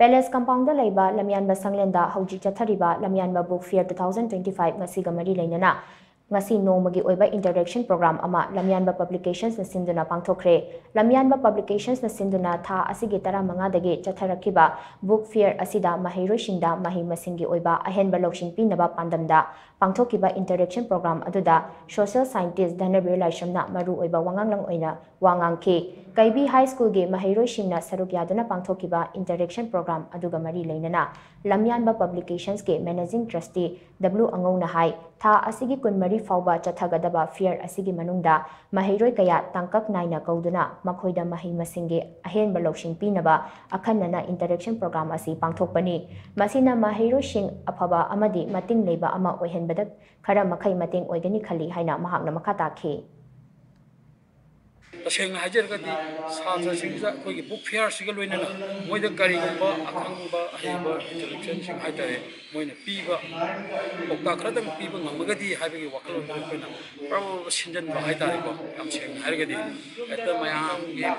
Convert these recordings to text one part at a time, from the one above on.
Palace Compound Laiba, Lamyanba Sanglenda, Hauji Chathariba, Lamyanba Book Fair 2025, Ngasiga Mari Lainana. Ngasi Nongmagi Oiba Interaction Program Ama, Lamyanba Publications na Sinduna Pangthokre. Lamyanba Publications na Sinduna Tha Asigi Tara Mangadagi Chatharakiba, Book Fair Asida Mahirosingda, Mahi Masingi Oiba, Ahenba Lokshin Pinaba Pandamda, Pangthokiba Interaction Program Aduda, Social Scientist Dhanabir Laishamna, Maru Oiba Wangang Lang Oina, Wangang K. Kaibi High School ge Mahirosingna Saruk Yaduna Pangthokiba Interaction Program Aduga Mari Lainana, Lamyanba Publications ge Managing Trustee W Angona Hai, Tha Asigi Kunmari Fauba Chathagadaba Fair Asigi Manungda, Mahiroi Kaya Tangkak Naina Kauduna, Makhoida Mahi Masingi, Ahenba Lokshin Pinaba, Akhanana Interaction Program Asi Pangthokpani, Masina Mahirosing Apaba Amadi Mating Leiba Ama Oihenbadak, Khara Makai Mating Oigani Khali Haina Mahakna Makata Ke. तसेंग हाजरगदी सात्रसिंगजा कोई book fair सिगल लोइनना Moid करिगुंबा अखंगबा अहेबा interaction सिंग हाइतारे Moina पीबा ओक्ता खरदंग पीबा ngमगदी हाइबगी वखलोन कोइना प्रबल सिंजन बा हाइतारेको याम सेंग हारगदी एता मयाम गे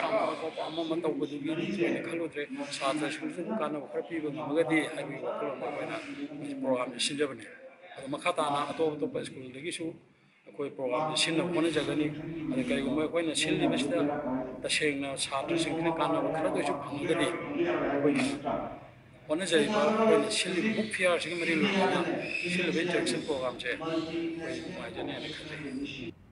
अमम तौबदुगी जोइना खलोद्रे सात्रसिंगजु काना खर पीबा ngमगदी हाइबगी वखलोन Koyna programme सिंजबने मखाताना अतोप अतोप school दगिसु कोई प्रोग्राम सिन्ना होने जगनी अरे कई कोई न सिल्ली बस्ता तसेंगना छात्र सिंगना काना खरा दोसु फंगदि कोई होने जाइबा कोई न सिल्ली बुक फेयर सिंग मरि लोना सिल्ली इंटरेक्शन प्रोग्राम से कोई माइजने ने खते